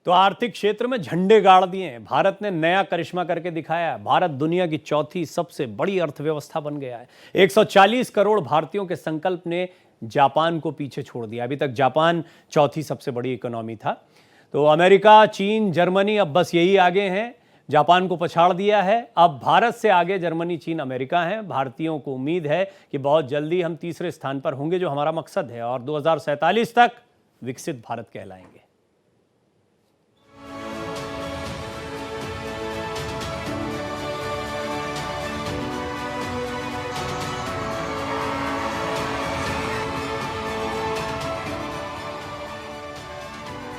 तो आर्थिक क्षेत्र में झंडे गाड़ दिए हैं। भारत ने नया करिश्मा करके दिखाया है। भारत दुनिया की चौथी सबसे बड़ी अर्थव्यवस्था बन गया है। 140 करोड़ भारतीयों के संकल्प ने जापान को पीछे छोड़ दिया। अभी तक जापान चौथी सबसे बड़ी इकोनॉमी था। तो अमेरिका, चीन, जर्मनी अब बस यही आगे हैं। जापान को पछाड़ दिया है। अब भारत से आगे जर्मनी, चीन, अमेरिका हैं। भारतीयों को उम्मीद है कि बहुत जल्दी हम तीसरे स्थान पर होंगे, जो हमारा मकसद है, और 2047 तक विकसित भारत कहलाएंगे।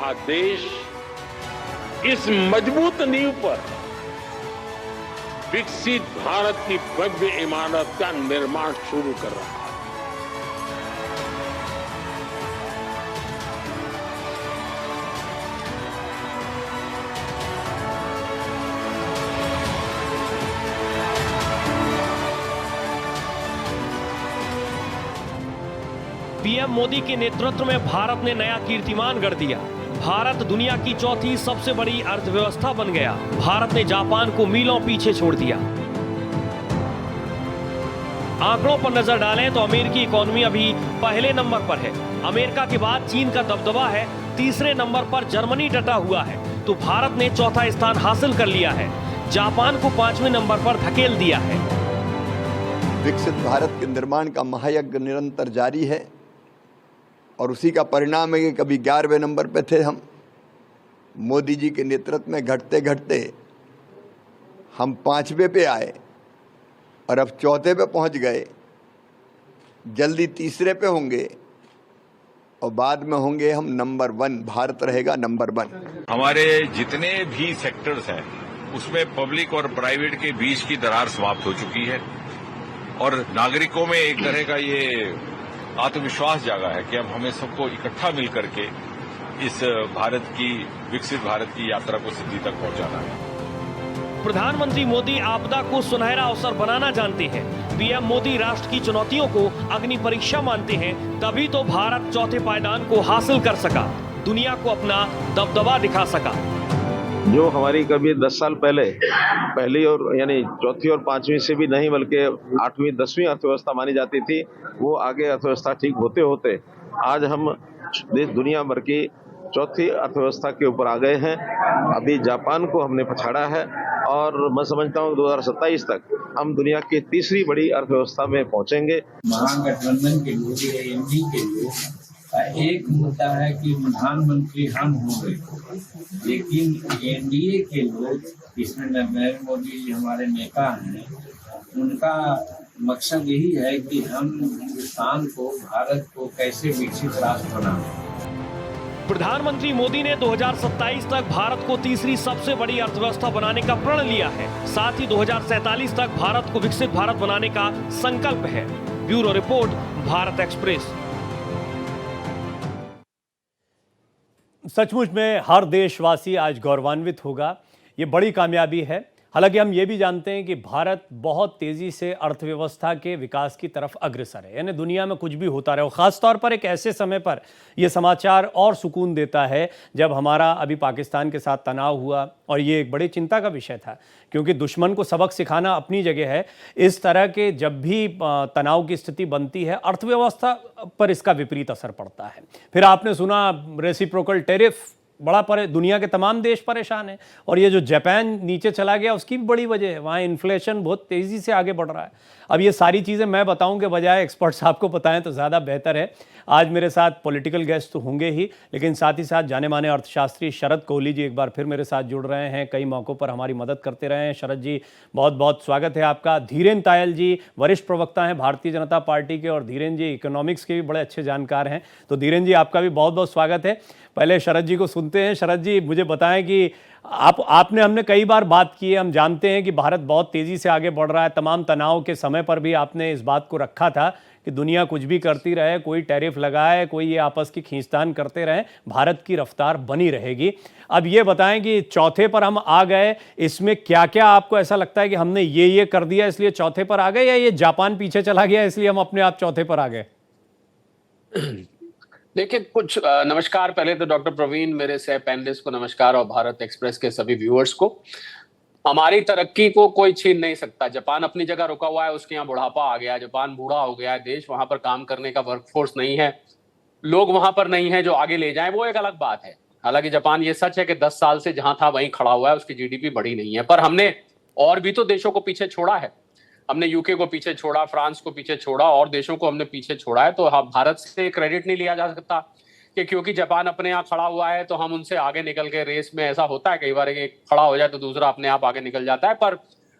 आज देश इस मजबूत नींव पर विकसित भारत की भव्य इमारत का निर्माण शुरू कर रहा है। पीएम मोदी के नेतृत्व में भारत ने नया कीर्तिमान गढ़ दिया। भारत दुनिया की चौथी सबसे बड़ी अर्थव्यवस्था बन गया। भारत ने जापान को मीलों पीछे छोड़ दिया। आंकड़ों पर नजर डालें तो अमेरिकी इकोनॉमी अभी पहले नंबर पर है। अमेरिका के बाद चीन का दबदबा है। तीसरे नंबर पर जर्मनी डटा हुआ है। तो भारत ने चौथा स्थान हासिल कर लिया है। जापान को 5वें नंबर पर धकेल दिया है। विकसित भारत के निर्माण का महायज्ञ निरंतर जारी है और उसी का परिणाम है कि कभी 11वें नंबर पे थे हम। मोदी जी के नेतृत्व में घटते घटते हम 5वें पे आए और अब 4थे पे पहुंच गए। जल्दी तीसरे पे होंगे और बाद में होंगे हम नंबर 1। भारत रहेगा नंबर 1। हमारे जितने भी सेक्टर्स हैं उसमें पब्लिक और प्राइवेट के बीच की दरार समाप्त हो चुकी है और नागरिकों में एक तरह का ये आत्मविश्वास जागा है कि अब हमें सबको इकट्ठा मिल करके इस भारत की, विकसित भारत की यात्रा को सिद्धि तक पहुंचाना है। प्रधानमंत्री मोदी आपदा को सुनहरा अवसर बनाना जानते हैं। पीएम मोदी राष्ट्र की चुनौतियों को अग्नि परीक्षा मानते हैं। तभी तो भारत चौथे पायदान को हासिल कर सका, दुनिया को अपना दबदबा दिखा सका। जो हमारी कभी 10 साल पहले पहली और यानी चौथी और 5वीं से भी नहीं बल्कि 8वीं 10वीं अर्थव्यवस्था मानी जाती थी, वो आगे अर्थव्यवस्था ठीक होते होते आज हम देश दुनिया भर की चौथी अर्थव्यवस्था के ऊपर आ गए हैं। अभी जापान को हमने पछाड़ा है और मैं समझता हूँ 2027 तक हम दुनिया की तीसरी बड़ी अर्थव्यवस्था में पहुंचेंगे। महागठबंधन के लोग, एनडी के लोग एक मुद्दा है कि प्रधानमंत्री हम होंगे, लेकिन एनडीए के लोग, इसमें नरेंद्र मोदी जी हमारे नेता हैं, उनका मकसद यही है कि हम हिंदुस्तान को, भारत को कैसे विकसित राष्ट्र बनाएं। प्रधानमंत्री मोदी ने 2027 तक भारत को तीसरी सबसे बड़ी अर्थव्यवस्था बनाने का प्रण लिया है। साथ ही 2047 तक भारत को विकसित भारत बनाने का संकल्प है। Bureau report, Bharat express. सचमुच में हर देशवासी आज गौरवान्वित होगा। ये बड़ी कामयाबी है। हालांकि हम ये भी जानते हैं कि भारत बहुत तेज़ी से अर्थव्यवस्था के विकास की तरफ अग्रसर है। यानी दुनिया में कुछ भी होता रहे, ख़ास तौर पर एक ऐसे समय पर यह समाचार और सुकून देता है जब हमारा अभी पाकिस्तान के साथ तनाव हुआ, और ये एक बड़ी चिंता का विषय था, क्योंकि दुश्मन को सबक सिखाना अपनी जगह है। इस तरह के जब भी तनाव की स्थिति बनती है, अर्थव्यवस्था पर इसका विपरीत असर पड़ता है। फिर आपने सुना रेसिप्रोकल टैरिफ, बड़ा दुनिया के तमाम देश परेशान हैं। और ये जो जापान नीचे चला गया, उसकी भी बड़ी वजह है। वहाँ इन्फ्लेशन बहुत तेज़ी से आगे बढ़ रहा है। अब ये सारी चीज़ें मैं बताऊं के बजाय एक्सपर्ट साहब को बताएं तो ज़्यादा बेहतर है। आज मेरे साथ पॉलिटिकल गेस्ट तो होंगे ही, लेकिन साथ ही साथ जाने माने अर्थशास्त्री शरद कोहली जी एक बार फिर मेरे साथ जुड़ रहे हैं। कई मौक़ों पर हमारी मदद करते रहे हैं। शरद जी, बहुत बहुत स्वागत है आपका। धीरेन तायल जी वरिष्ठ प्रवक्ता हैं भारतीय जनता पार्टी के, और धीरेन जी इकोनॉमिक्स के भी बड़े अच्छे जानकार हैं। तो धीरेन जी, आपका भी बहुत बहुत स्वागत है। पहले शरद जी को सुनते हैं। शरद जी, मुझे बताएं कि हमने कई बार बात की है, हम जानते हैं कि भारत बहुत तेज़ी से आगे बढ़ रहा है। तमाम तनाव के समय पर भी आपने इस बात को रखा था कि दुनिया कुछ भी करती रहे, कोई टैरिफ लगाए, कोई ये आपस की खींचतान करते रहे, भारत की रफ्तार बनी रहेगी। अब ये बताएं कि चौथे पर हम आ गए, इसमें क्या क्या आपको ऐसा लगता है कि हमने ये कर दिया इसलिए चौथे पर आ गए, या ये जापान पीछे चला गया इसलिए हम अपने आप चौथे पर आ गए? देखिए कुछ नमस्कार। पहले तो डॉक्टर प्रवीण, मेरे सह पैनलिस्ट को नमस्कार, और भारत एक्सप्रेस के सभी व्यूअर्स को। हमारी तरक्की को कोई छीन नहीं सकता। जापान अपनी जगह रुका हुआ है, उसके यहाँ बुढ़ापा आ गया है, जापान बूढ़ा हो गया है देश, वहां पर काम करने का वर्कफोर्स नहीं है, लोग वहां पर नहीं है जो आगे ले जाएं, वो एक अलग बात है। हालांकि जापान, ये सच है कि 10 साल से जहां था वहीं खड़ा हुआ है, उसकी जीडीपी बढ़ी नहीं है। पर हमने और भी तो देशों को पीछे छोड़ा है। हमने यूके को पीछे छोड़ा, फ्रांस को पीछे छोड़ा, और देशों को हमने पीछे छोड़ा है। तो भारत से क्रेडिट नहीं लिया जा सकता कि क्योंकि जापान अपने यहाँ खड़ा हुआ है तो हम उनसे आगे निकल के रेस में, ऐसा होता है कई बार कि खड़ा हो जाए तो दूसरा अपने आप आगे निकल जाता है, पर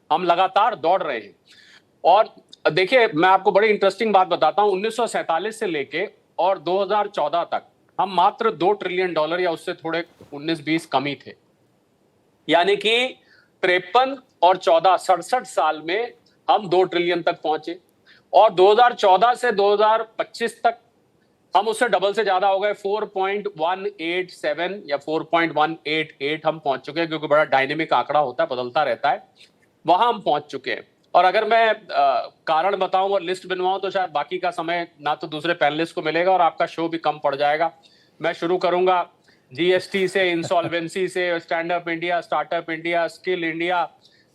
हम लगातार दौड़ रहे हैं। और देखिए, मैं आपको बड़ी इंटरेस्टिंग बात बताता हूँ। 1947 से लेके और 2014 तक हम मात्र $2 ट्रिलियन या उससे थोड़े 19-20 कम ही थे। यानी कि 53 और 14, 67 साल में हम 2 ट्रिलियन तक पहुंचे, और 2014 से 2025 तक हम उससे डबल से ज्यादा हो गए। 4.187 या 4.188 हम पहुंच चुके हैं, क्योंकि बड़ा डायनेमिक आंकड़ा होता है, बदलता रहता है। वहां हम पहुंच चुके हैं। और अगर मैं कारण बताऊं और लिस्ट बनवाऊं तो शायद बाकी का समय ना तो दूसरे पैनलिस्ट को मिलेगा और आपका शो भी कम पड़ जाएगा। मैं शुरू करूंगा जीएसटी से, इंसॉल्वेंसी से, stand up India, startup India, skill India,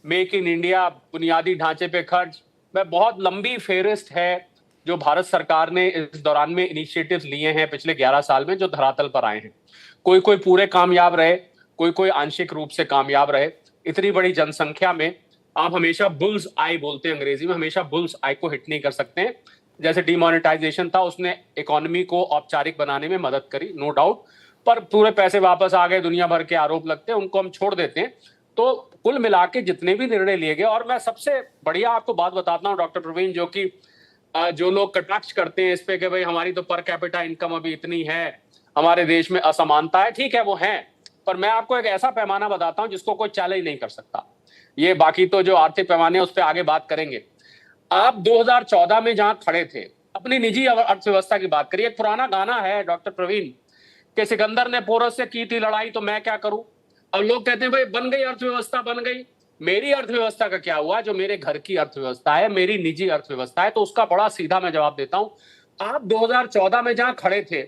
make in India, बुनियादी ढांचे पे खर्च। मैं बहुत लंबी फेहरिस्त है जो भारत सरकार ने इस दौरान में इनिशिएटिव्स लिए हैं पिछले 11 साल में, जो धरातल पर आए हैं। कोई कोई पूरे कामयाब रहे, कोई कोई आंशिक रूप से कामयाब रहे। इतनी बड़ी जनसंख्या में आप हमेशा बुल्स आई बोलते हैं अंग्रेजी में, हमेशा बुल्स आई को हिट नहीं कर सकते हैं। जैसे डिमोनेटाइजेशन था, उसने इकोनॉमी को औपचारिक बनाने में मदद करी, नो डाउट, पर पूरे पैसे वापस आ गए, दुनिया भर के आरोप लगते हैं, उनको हम छोड़ देते हैं। तो कुल मिला के जितने भी निर्णय लिए गए, और मैं सबसे बढ़िया आपको बात बताता हूँ डॉक्टर प्रवीण, जो कि जो लोग कटाक्ष करते हैं इस पे कि भाई हमारी तो पर कैपिटा इनकम अभी इतनी है, हमारे देश में असमानता है। ठीक है, वो है, पर मैं आपको एक ऐसा पैमाना बताता हूं जिसको कोई चैलेंज नहीं कर सकता। ये बाकी तो जो आर्थिक पैमाने उस पर आगे बात करेंगे। आप 2014 में जहां खड़े थे, अपनी निजी अर्थव्यवस्था की बात करिए। एक पुराना गाना है डॉक्टर प्रवीण कि सिकंदर ने पोरस से की थी लड़ाई तो मैं क्या करूं। अब लोग कहते हैं भाई बन गई अर्थव्यवस्था, बन गई। मेरी अर्थव्यवस्था का क्या हुआ? जो मेरे घर की अर्थव्यवस्था है, मेरी निजी अर्थव्यवस्था है। तो उसका बड़ा सीधा मैं जवाब देता हूं। आप 2014 में जहां खड़े थे,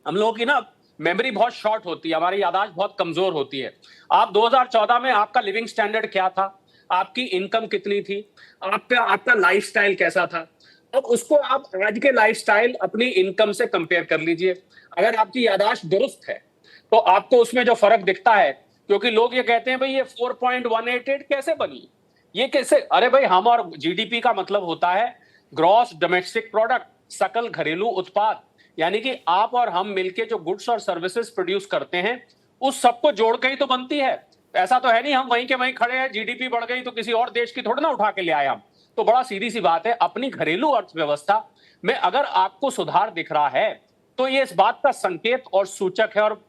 हम लोगों की ना मेमोरी बहुत शॉर्ट होती है, हमारी याददाश्त बहुत कमजोर होती है। आप 2014 में आपका लिविंग स्टैंडर्ड क्या था, आपकी इनकम कितनी थी, आपका लाइफस्टाइल कैसा था? अब उसको आप आज के लाइफस्टाइल अपनी इनकम से कंपेयर कर लीजिए। अगर आपकी याददाश्त दुरुस्त है तो आपको उसमें जो फर्क दिखता है, क्योंकि लोग ये कहते हैं भाई ये 4.188 कैसे बनी, ये कैसे? अरे भाई, हम और जीडीपी का मतलब होता है ग्रॉस डोमेस्टिक प्रोडक्ट, सकल घरेलू उत्पाद। यानी कि आप और हम मिलके जो गुड्स और सर्विसेज प्रोड्यूस करते हैं, उस सबको जोड़ के ही तो बनती है। ऐसा तो है नहीं हम वहीं के वहीं खड़े हैं, जीडीपी बढ़ गई तो किसी और देश की थोड़ी ना उठा के ले आए हम। तो बड़ा सीधी सी बात है, अपनी घरेलू अर्थव्यवस्था में अगर आपको सुधार दिख रहा है तो ये इस बात का संकेत और सूचक है, और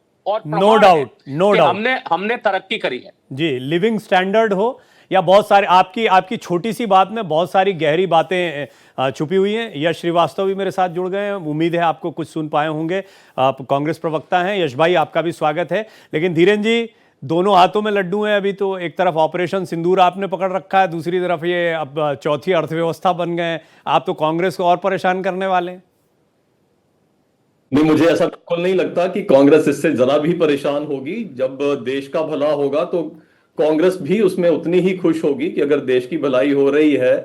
नो डाउट, नो डाउट, हमने तरक्की करी है जी। लिविंग स्टैंडर्ड हो या बहुत सारे, आपकी छोटी सी बात में बहुत सारी गहरी बातें छुपी हुई हैं। यश श्रीवास्तव भी मेरे साथ जुड़ गए हैं, उम्मीद है आपको कुछ सुन पाए होंगे। आप कांग्रेस प्रवक्ता हैं। यश भाई, आपका भी स्वागत है। लेकिन धीरेन जी, दोनों हाथों में लड्डू हैं अभी तो। एक तरफ ऑपरेशन सिंदूर आपने पकड़ रखा है, दूसरी तरफ ये अब चौथी अर्थव्यवस्था बन गए हैं। आप तो कांग्रेस को और परेशान करने वाले हैं। नहीं, मुझे ऐसा बिल्कुल नहीं लगता कि कांग्रेस इससे जरा भी परेशान होगी। जब देश का भला होगा तो कांग्रेस भी उसमें उतनी ही खुश होगी कि अगर देश की भलाई हो रही है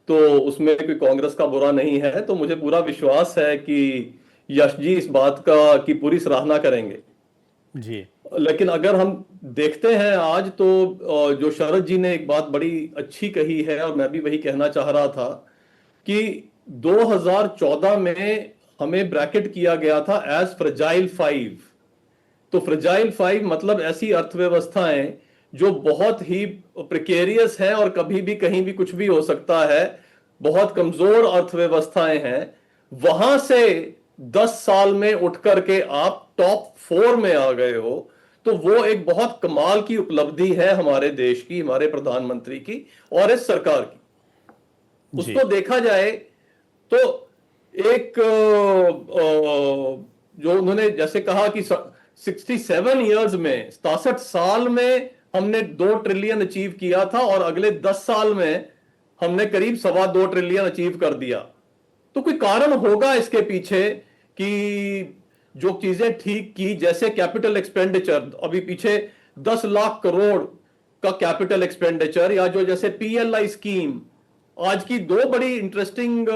तो उसमें कोई कांग्रेस का बुरा नहीं है। तो मुझे पूरा विश्वास है कि यश जी इस बात का की पूरी सराहना करेंगे जी। लेकिन अगर हम देखते हैं आज, तो जो शरद जी ने एक बात बड़ी अच्छी कही है, और मैं भी वही कहना चाह रहा था कि 2014 में हमें ब्रैकेट किया गया था एज फ्रेजाइल 5। तो फ्रेजाइल 5 मतलब ऐसी अर्थव्यवस्थाएं जो बहुत ही प्रिकेरियस है और कभी भी कहीं भी कुछ भी हो सकता है, बहुत कमजोर अर्थव्यवस्थाएं हैं। वहां से 10 साल में उठ करके आप टॉप 4 में आ गए हो, तो वो एक बहुत कमाल की उपलब्धि है हमारे देश की, हमारे प्रधानमंत्री की और इस सरकार की। उसको देखा जाए तो एक जो उन्होंने जैसे कहा कि 67 इयर्स में, 67 साल में हमने 2 ट्रिलियन अचीव किया था, और अगले 10 साल में हमने करीब 2.25 ट्रिलियन अचीव कर दिया। तो कोई कारण होगा इसके पीछे कि जो चीजें ठीक की, जैसे कैपिटल एक्सपेंडिचर, अभी पीछे 10 लाख करोड़ का कैपिटल एक्सपेंडिचर, या जो जैसे पीएलआई स्कीम। आज की दो बड़ी इंटरेस्टिंग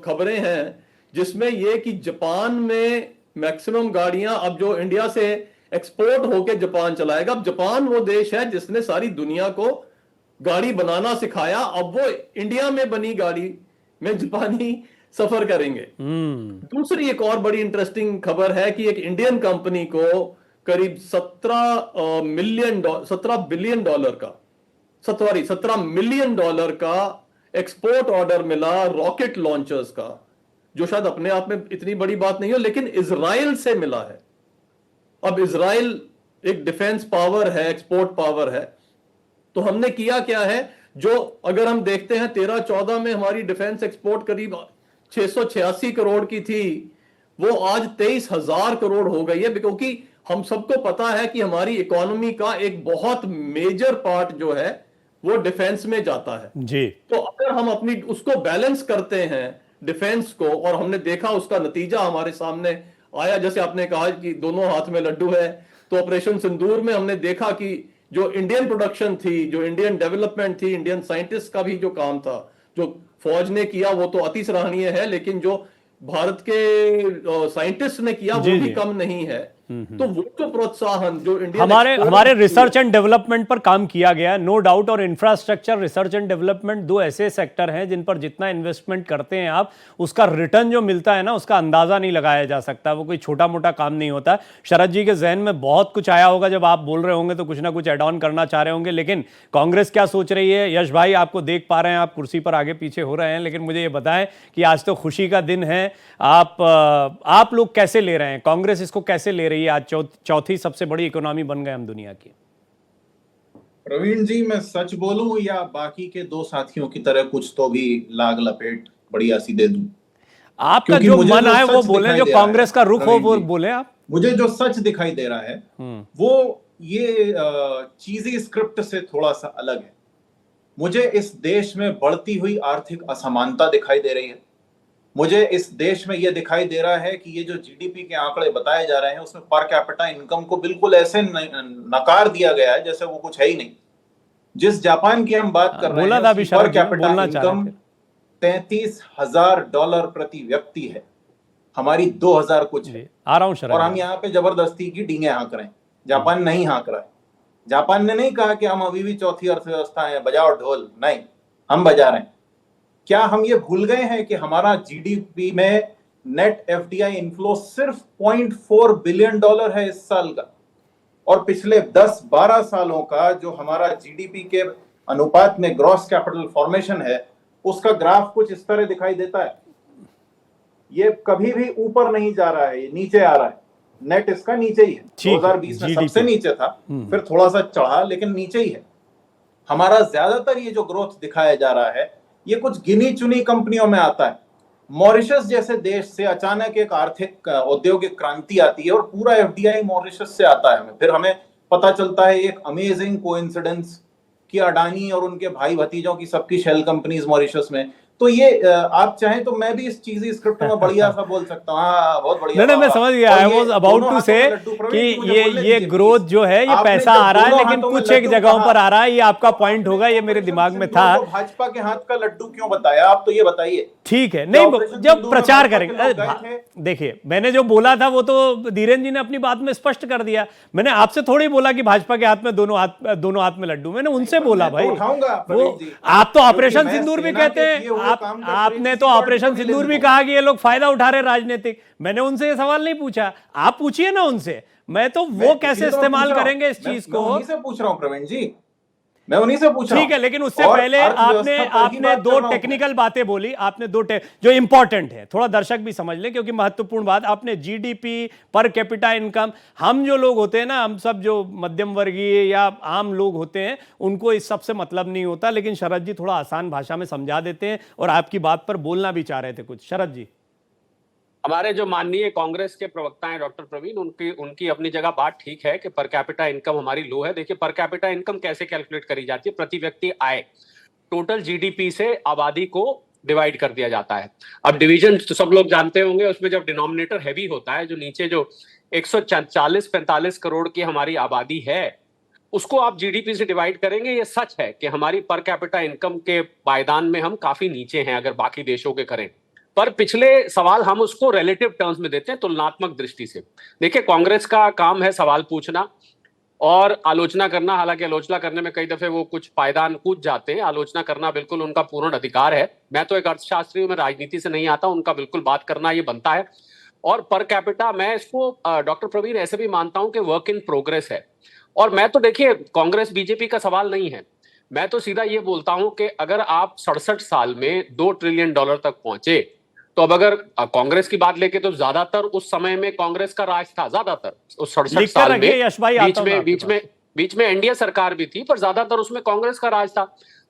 खबरें हैं, जिसमें यह कि जापान में मैक्सिमम गाड़ियां अब जो इंडिया से एक्सपोर्ट होके जापान चलाएगा। अब जापान वो देश है जिसने सारी दुनिया को गाड़ी बनाना सिखाया, अब वो इंडिया में बनी गाड़ी में जापानी सफर करेंगे। दूसरी एक और बड़ी इंटरेस्टिंग खबर है कि एक इंडियन कंपनी को करीब 17 मिलियन डॉलर का एक्सपोर्ट ऑर्डर मिला रॉकेट लॉन्चर्स का, जो शायद अपने आप में इतनी बड़ी बात नहीं हो, लेकिन इजराइल से मिला है। अब इजराइल एक डिफेंस पावर है, एक्सपोर्ट पावर है। तो हमने किया क्या है, जो अगर हम देखते हैं 13-14 में हमारी डिफेंस एक्सपोर्ट करीब 686 करोड़ की थी, वो आज 23,000 करोड़ हो गई है, क्योंकि हम सबको पता है कि हमारी इकोनॉमी का एक बहुत मेजर पार्ट जो है वो डिफेंस में जाता है जी। तो अगर हम अपनी उसको बैलेंस करते हैं डिफेंस को, और हमने देखा उसका नतीजा हमारे सामने आया, जैसे आपने कहा कि दोनों हाथ में लड्डू है, तो ऑपरेशन सिंदूर में हमने देखा कि जो इंडियन प्रोडक्शन थी, जो इंडियन डेवलपमेंट थी, इंडियन साइंटिस्ट का भी जो काम था, जो फौज ने किया, वो तो अति सराहनीय है, लेकिन जो भारत के साइंटिस्ट ने किया वो भी कम नहीं है। तो वो तो प्रोत्साहन जो इंडियन हमारे रिसर्च एंड डेवलपमेंट पर काम किया गया है, नो डाउट। और इंफ्रास्ट्रक्चर, रिसर्च एंड डेवलपमेंट दो ऐसे सेक्टर हैं जिन पर जितना इन्वेस्टमेंट करते हैं आप, उसका रिटर्न जो मिलता है ना, उसका अंदाजा नहीं लगाया जा सकता। वो कोई छोटा मोटा काम नहीं होता। शरद जी के जहन में बहुत कुछ आया होगा जब आप बोल रहे होंगे, तो कुछ ना कुछ एड ऑन करना चाह रहे होंगे। लेकिन कांग्रेस क्या सोच रही है? यश भाई, आपको देख पा रहे हैं, आप कुर्सी पर आगे पीछे हो रहे हैं, लेकिन मुझे ये बताएं कि आज तो खुशी का दिन है, आप लोग कैसे ले रहे हैं? कांग्रेस इसको कैसे ले रही है? आज चौथी सबसे बड़ी इकोनॉमी बन गए हम दुनिया की। प्रवीण जी, मैं सच बोलूं या बाकी के दो साथियों की तरह कुछ तो भी लाग लपेट बढ़िया सी दे दूं? आपका जो मन आए वो बोले, जो कांग्रेस का रुख हो वो बोले आप। मुझे जो सच दिखाई दे रहा है वो ये चीजी स्क्रिप्ट से थोड़ा सा अलग है। मुझे इस देश में बढ़ती हुई आर्थिक असमानता दिखाई दे रही है। मुझे इस देश में यह दिखाई दे रहा है कि ये जो जीडीपी के आंकड़े बताए जा रहे हैं, उसमें पर कैपिटा इनकम को बिल्कुल ऐसे नकार दिया गया है जैसे वो कुछ है ही नहीं। जिस जापान की हम बात कर रहे हैं, पर कैपिटा इनकम $33,000 प्रति व्यक्ति है, हमारी 2,000 कुछ है। आ रहा हूं शरद। और हम यहाँ पे जबरदस्ती की डींगे हाँक रहे हैं। जापान नहीं हाँक रहा है। जापान ने नहीं कहा कि हम अभी भी चौथी अर्थव्यवस्था है, बजाओ ढोल। नहीं, हम बजा रहे हैं। क्या हम ये भूल गए हैं कि हमारा जीडीपी में नेट एफडीआई इनफ्लो सिर्फ $0.4 बिलियन है इस साल का, और पिछले 10-12 सालों का जो हमारा जीडीपी के अनुपात में ग्रॉस कैपिटल फॉर्मेशन है, उसका ग्राफ कुछ इस तरह दिखाई देता है। ये कभी भी ऊपर नहीं जा रहा है, ये नीचे आ रहा है। नेट इसका नीचे ही है। 2020 में सबसे नीचे था, फिर थोड़ा सा चढ़ा, लेकिन नीचे ही है। हमारा ज्यादातर ये जो ग्रोथ दिखाया जा रहा है, ये कुछ गिनी चुनी कंपनियों में आता है। मॉरिशस जैसे देश से अचानक एक आर्थिक औद्योगिक क्रांति आती है और पूरा एफडीआई मॉरिशस से आता है। फिर हमें पता चलता है एक अमेजिंग कोइंसिडेंस कि अडानी और उनके भाई भतीजों की सबकी शेल कंपनीज मॉरिशस में। तो ये आप चाहें तो मैं भी इस चीज़ी स्क्रिप्ट में बढ़िया सा बोल सकता हूँ। हाँ, बहुत बढ़िया। नहीं, मैं समझ गया। आई वाज अबाउट टू से कि ये ग्रोथ जो है, ये पैसा आ रहा है, लेकिन कुछ एक जगहों पर आ रहा है। ये आपका पॉइंट होगा, ये मेरे दिमाग में था। भाजपा के हाथ का लड्डू क्यों बताया आप? तो ये बताइए। ठीक है, नहीं, जब प्रचार करेंगे। देखिए, मैंने जो बोला था वो तो धीरेन्द्र जी ने अपनी बात में स्पष्ट कर दिया। मैंने आपसे थोड़ी बोला कि भाजपा के हाथ में दोनों हाथ में लड्डू। मैंने उनसे बोला भाई, वो आप तो ऑपरेशन सिंदूर भी कहते हैं। आपने तो ऑपरेशन सिंदूर भी कहा कि ये लोग फायदा उठा रहे राजनीतिक। मैंने उनसे ये सवाल नहीं पूछा, आप पूछिए ना उनसे। मैं तो वो कैसे इस्तेमाल करेंगे इस चीज को, उन्हीं से पूछ रहा हूं प्रवीण जी, मैं उन्हीं से पूछ रहा हूं। ठीक है, लेकिन उससे पहले आपने दो टेक्निकल बातें बोली। आपने जो इंपॉर्टेंट है, थोड़ा दर्शक भी समझ लें, क्योंकि महत्वपूर्ण बात आपने जीडीपी, पर कैपिटा इनकम। हम जो लोग होते हैं ना, हम सब जो मध्यम वर्गीय या आम लोग होते हैं, उनको इस सब से मतलब नहीं होता। लेकिन शरद जी थोड़ा आसान भाषा में समझा देते हैं, और आपकी बात पर बोलना भी चाह रहे थे कुछ। शरद जी, हमारे जो माननीय कांग्रेस के प्रवक्ता हैं डॉक्टर प्रवीण, उनकी अपनी जगह बात ठीक है कि पर कैपिटा इनकम हमारी लो है। देखिए, पर कैपिटा इनकम कैसे कैलकुलेट करी जाती है? प्रति व्यक्ति आय, टोटल जीडीपी से आबादी को डिवाइड कर दिया जाता है। अब डिवीजन तो सब लोग जानते होंगे, उसमें जब डिनोमिनेटर हैवी होता है, जो नीचे जो 140-45 करोड़ की हमारी आबादी है, उसको आप जीडीपी से डिवाइड करेंगे। ये सच है कि हमारी पर कैपिटा इनकम के पायदान में हम काफी नीचे हैं अगर बाकी देशों के करें, पर पिछले सवाल हम उसको रिलेटिव टर्म्स में देते हैं, तुलनात्मक दृष्टि से। देखिए, कांग्रेस का काम है सवाल पूछना और आलोचना करना। हालांकि आलोचना करने में कई दफे वो कुछ पायदान कूद जाते हैं, आलोचना करना बिल्कुल उनका पूर्ण अधिकार है। मैं तो एक अर्थशास्त्री हूं, मैं राजनीति से नहीं आता, उनका बिल्कुल बात करना ये बनता है। और पर कैपिटा मैं इसको डॉक्टर प्रवीण ऐसे भी मानता हूं कि वर्क इन प्रोग्रेस है। और मैं तो देखिए, कांग्रेस बीजेपी का सवाल नहीं है, मैं तो सीधा ये बोलता हूं कि अगर आप 67 साल में $2 ट्रिलियन तक पहुंचे, तो अब अगर कांग्रेस की बात लेके तो ज्यादातर उस समय में कांग्रेस का राज था, ज्यादातर उस 67 साल में बीच में एनडीए सरकार भी थी, पर ज्यादातर उसमें कांग्रेस का राज था।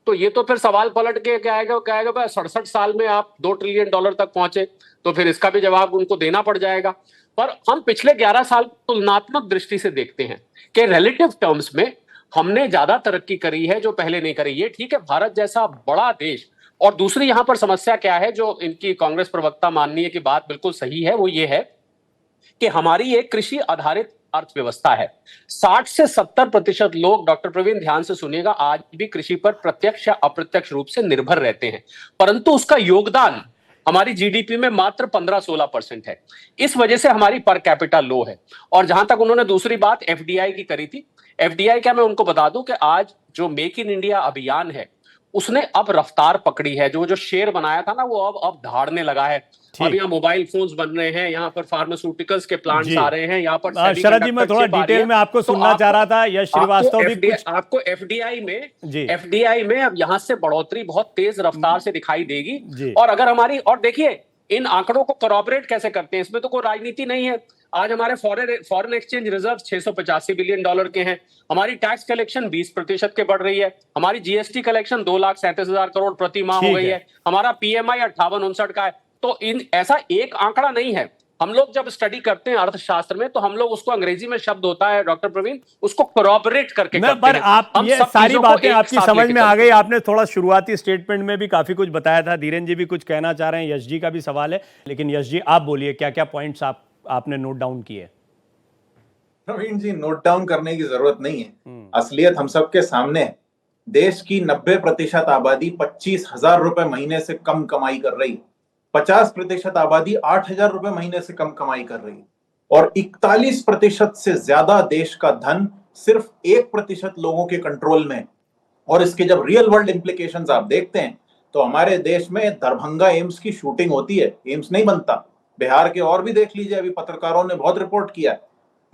तो ये तो फिर सवाल पलट के क्या आएगा 67 साल में आप $2 ट्रिलियन तक पहुंचे, तो फिर इसका भी जवाब उनको देना पड़ जाएगा। पर हम पिछले 11 साल तुलनात्मक दृष्टि से देखते हैं कि रिलेटिव टर्म्स में हमने ज्यादा तरक्की करी है जो पहले नहीं करी। ये ठीक है, भारत जैसा बड़ा देश। और दूसरी यहां पर समस्या क्या है, जो इनकी कांग्रेस प्रवक्ता माननीय की बात बिल्कुल सही है, वो ये है कि हमारी एक कृषि आधारित अर्थव्यवस्था है। 60 से 70% लोग, डॉक्टर प्रवीण ध्यान से सुनिएगा, आज भी कृषि पर प्रत्यक्ष या अप्रत्यक्ष रूप से निर्भर रहते हैं, परंतु उसका योगदान हमारी जीडीपी में मात्र 15-16% है। इस वजह से हमारी पर कैपिटा लो है। और जहां तक उन्होंने दूसरी बात एफडीआई की करी थी, एफडीआई क्या, मैं उनको बता दूं कि आज जो मेक इन इंडिया अभियान है उसने अब रफ्तार पकड़ी है। जो शेर बनाया था ना, वो अब दहाड़ने लगा है। अब यहाँ मोबाइल फोन्स बन रहे हैं, यहाँ पर फार्मास्यूटिकल्स के प्लांट्स आ रहे हैं, यहाँ पर शरद जी, मैं थोड़ा डिटेल में आपको सुनना चाह रहा था। यश श्रीवास्तव भी कुछ आपको एफडीआई में अब यहाँ से बढ़ोतरी बहुत तेज रफ्तार से दिखाई देगी। और अगर हमारी, और देखिए इन आंकड़ों को कॉर्पोरेट कैसे करते हैं, इसमें तो कोई राजनीति नहीं है। आज हमारे फॉरेन एक्सचेंज रिजर्व $685 बिलियन के हैं, हमारी टैक्स कलेक्शन 20% के बढ़ रही है, हमारी जीएसटी कलेक्शन 2,37,000 करोड़ प्रति माह हो गई है, हमारा पीएमआई 58-59 का है। तो ऐसा एक आंकड़ा नहीं है। हम लोग जब स्टडी करते हैं अर्थशास्त्र में, तो हम लोग उसको, अंग्रेजी में शब्द होता है डॉक्टर प्रवीण, उसको कॉर्पोरेट करके करते पर हैं। आप ये सारी बातें आपकी समझ में आ गई। आपने थोड़ा शुरुआती स्टेटमेंट में भी काफी कुछ बताया था। धीरेन जी भी कुछ कहना चाह रहे हैं, यश जी का भी सवाल है, लेकिन यश जी आप बोलिए, क्या क्या पॉइंट्स आपने नोट डाउन किए? प्रवीण जी, नोट डाउन करने की जरूरत नहीं है, असलियत हम सबके सामने है। देश की 90% आबादी 25,000 रुपए महीने से कम कमाई कर रही है, 50% आबादी 8,000 रुपए महीने से कम कमाई कर रही है, और 41% से ज्यादा देश का धन सिर्फ 1% लोगों के कंट्रोल में। और इसके जब रियल वर्ल्ड इंप्लीकेशंस आप देखते हैं, तो हमारे देश में दरभंगा एम्स की शूटिंग होती है, एम्स नहीं बनता। बिहार के और भी देख लीजिए, अभी पत्रकारों ने बहुत रिपोर्ट किया है।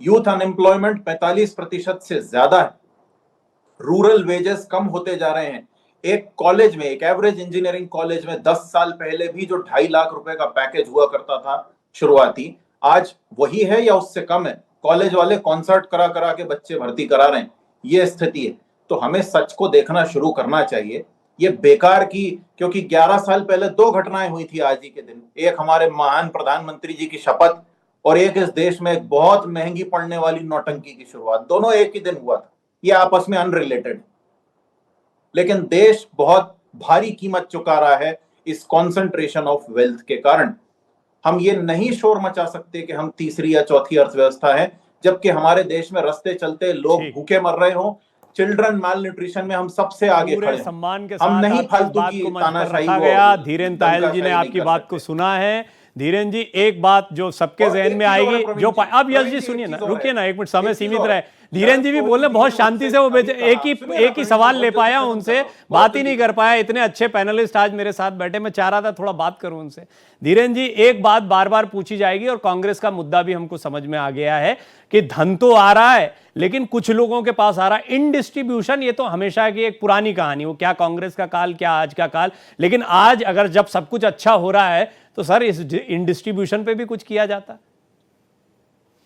यूथ अनएम्प्लॉयमेंट 45% से ज्यादा है, रूरल वेजेस कम होते जा रहे हैं। एक कॉलेज में, एक एवरेज इंजीनियरिंग कॉलेज में 10 साल पहले भी जो 2.5 लाख रुपए का पैकेज हुआ करता था शुरुआती, आज वही है या उससे कम है। कॉलेज वाले कॉन्सर्ट करा करा के बच्चे भर्ती करा रहे हैं, ये स्थिति है। तो हमें सच को देखना शुरू करना चाहिए। ये बेकार की, क्योंकि 11 साल पहले 2 घटनाएं हुई थी आज ही के दिन, एक हमारे महान प्रधानमंत्री जी की शपथ, और एक इस देश में एक बहुत महंगी पड़ने वाली नौटंकी की शुरुआत। दोनों एक ही दिन हुआ था, ये आपस में अनरिलेटेड। लेकिन देश बहुत भारी कीमत चुका रहा है इस कॉन्सेंट्रेशन ऑफ वेल्थ के कारण। हम ये नहीं शोर मचा सकते कि हम तीसरी या चौथी अर्थव्यवस्था है, जबकि हमारे देश में रास्ते चलते लोग भूखे मर रहे हो। चिल्ड्रन माल न्यूट्रिशन में हम सबसे आगे खड़े हैं। सम्मान के हम साथ नहीं फालतू बात की को मंच पर तानाशाही रखा गया। धीरेन तायल जी ने आपकी बात को सुना है। धीरेन जी, एक बात जो सबके जहन में आएगी, जो अब यश जी सुनिए ना, रुकिए ना एक मिनट, समय सीमित रहे। धीरेन जी भी बोल रहे, बहुत शांति से वो एक ही सवाल ले पाया, उनसे बात ही नहीं कर पाया। इतने अच्छे पैनलिस्ट आज मेरे साथ बैठे, मैं चाह रहा था थोड़ा बात करूं उनसे। धीरेन जी, एक बात बार बार पूछी जाएगी, और कांग्रेस का मुद्दा भी हमको समझ में आ गया है कि धन तो आ रहा है, लेकिन कुछ लोगों के पास आ रहा है। इन डिस्ट्रीब्यूशन, ये तो हमेशा की एक पुरानी कहानी, वो क्या कांग्रेस का काल, क्या आज का काल। लेकिन आज अगर जब सब कुछ अच्छा हो रहा है, तो सर इस इन डिस्ट्रीब्यूशन पे भी कुछ किया जाता।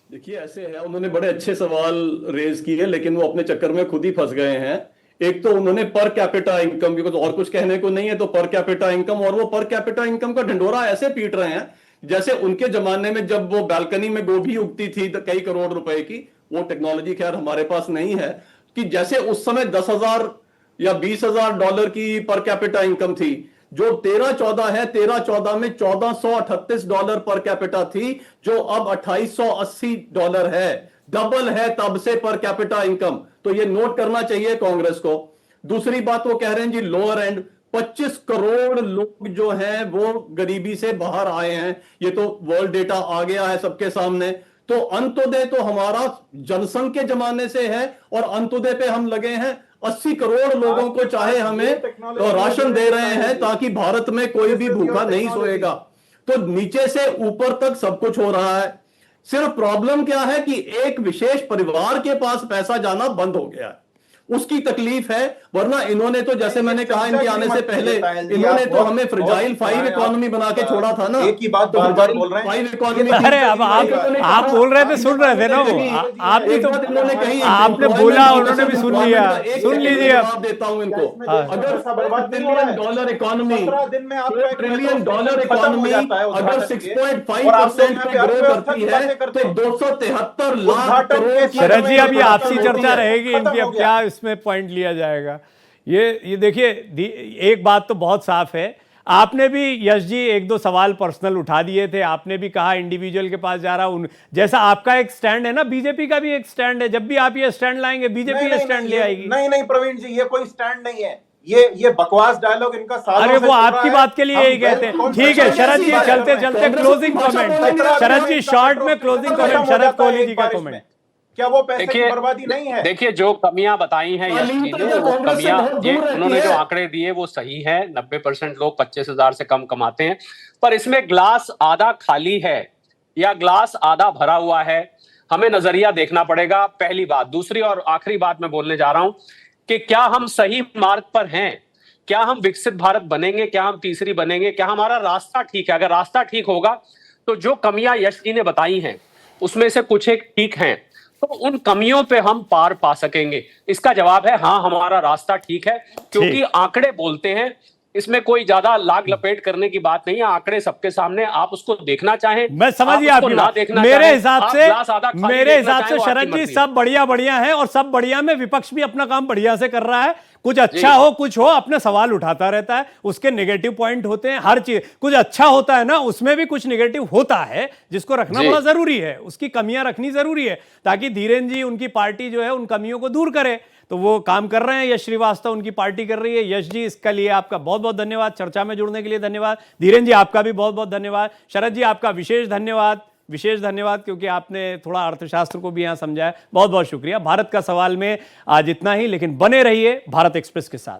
देखिए, ऐसे है, उन्होंने बड़े अच्छे सवाल रेज किए, लेकिन वो अपने चक्कर में खुद ही फंस गए हैं। एक तो उन्होंने पर कैपिटा इनकम, बिकॉज और कुछ कहने को नहीं है, तो पर कैपिटा इनकम, और वो पर कैपिटा इनकम का ढंढोरा ऐसे पीट रहे हैं जैसे उनके जमाने में जब वो बालकनी में गोभी उगती थी तो कई करोड़ रुपए की, वो टेक्नोलॉजी खैर हमारे पास नहीं है, कि जैसे उस समय $10,000 या $20,000 की पर कैपिटा इनकम थी, जो 13-14 है, 13-14 में $1438 पर कैपिटा थी, जो अब $2880 है। डबल है तब से पर कैपिटा इनकम। तो ये नोट करना चाहिए कांग्रेस को। दूसरी बात वो कह रहे हैं जी लोअर एंड 25 करोड़ लोग जो हैं वो गरीबी से बाहर आए हैं। ये तो वर्ल्ड डेटा आ गया है सबके सामने। तो अंत्योदय तो हमारा जनसंघ के जमाने से है और अंत्योदय पे हम लगे हैं। 80 करोड़ लोगों को चाहे हमें तो राशन दे रहे हैं ताकि भारत में कोई भी भूखा नहीं सोएगा। तो नीचे से ऊपर तक सब कुछ हो रहा है। सिर्फ प्रॉब्लम क्या है कि एक विशेष परिवार के पास पैसा जाना बंद हो गया है, उसकी तकलीफ है। वरना इन्होंने तो जैसे मैंने कहा इनके आने से पहले इन्होंने तो हमें फ्रेजाइल 5 इकोनॉमी बना के छोड़ा था ना। एक ही बात बार-बार बोल रहे हैं। 5 इकोनॉमी। अरे अब आप बोल रहे थे, सुन रहे थे ना वो। आप भी तो इन्होंने कही, आपने बोला, उन्होंने भी सुन लिया। सुन लीजिए। जवाब देता हूं इनको। अगर $1 इकोनॉमी, $1 इकोनॉमी अगर 6.5% पे ग्रो करती है तो 273 लाख करोड़। शरद जी अभी आपसी चर्चा रहेगी इनकी, अब क्या इसमें पॉइंट लिया जाएगा। ये देखिए, एक बात तो बहुत साफ है। आपने भी यश जी 1-2 सवाल पर्सनल उठा दिए थे। आपने भी कहा इंडिविजुअल के पास जा रहा, जैसा आपका एक स्टैंड है ना, बीजेपी का भी एक स्टैंड है। जब भी आप ये स्टैंड लाएंगे बीजेपी ये स्टैंड ले आएगी। नहीं प्रवीण जी, ये कोई स्टैंड नहीं है। ये बकवास डायलॉग इनका सालों अरे से वो चल आपकी रहा बात है। के लिए यही कहते हैं। ठीक है शरद जी, चलते चलते क्लोजिंग कमेंट। शरद जी शॉर्ट में क्लोजिंग कमेंट, शरद कोहली जी का कमेंट। क्या वो पैसे की बर्बादी नहीं है? देखिए जो कमियां बताई हैं यश जी ने, वो कमियां, ये उन्होंने जो आंकड़े दिए वो सही है। 90% लोग 25,000 से कम कमाते हैं। पर इसमें ग्लास आधा खाली है या ग्लास आधा भरा हुआ है, हमें नजरिया देखना पड़ेगा, पहली बात। दूसरी और आखिरी बात मैं बोलने जा रहा हूं कि क्या हम सही मार्ग पर हैं, क्या हम विकसित भारत बनेंगे, क्या हम तीसरी बनेंगे, क्या हमारा रास्ता ठीक है। अगर रास्ता ठीक होगा तो जो कमियां यश जी ने बताई हैं उसमें से कुछ एक ठीक हैं, तो उन कमियों पे हम पार पा सकेंगे। इसका जवाब है हाँ, हमारा रास्ता ठीक है, क्योंकि आंकड़े बोलते हैं। इसमें कोई ज्यादा लाग लपेट करने की बात नहीं है। आंकड़े सबके सामने, आप उसको देखना चाहें, मैं समझिए आपकी बात। मेरे हिसाब से शरद जी सब बढ़िया है और सब बढ़िया में विपक्ष भी अपना काम बढ़िया से कर रहा है। कुछ अच्छा हो कुछ हो, अपने सवाल उठाता रहता है, उसके नेगेटिव पॉइंट होते हैं। हर चीज कुछ अच्छा होता है ना, उसमें भी कुछ नेगेटिव होता है, जिसको रखना बड़ा जरूरी है। उसकी कमियां रखनी जरूरी है ताकि धीरेन्द्र जी, उनकी पार्टी जो है उन कमियों को दूर करे। तो वो काम कर रहे हैं। यश श्रीवास्तव उनकी पार्टी कर रही है। यश जी, इसका लिए आपका बहुत बहुत धन्यवाद। चर्चा में जुड़ने के लिए धन्यवाद। धीरेन्द्र जी आपका भी बहुत बहुत धन्यवाद। शरद जी आपका विशेष धन्यवाद, क्योंकि आपने थोड़ा अर्थशास्त्र को भी यहां समझाया। बहुत बहुत शुक्रिया। भारत का सवाल में आज इतना ही, लेकिन बने रहिए भारत एक्सप्रेस के साथ।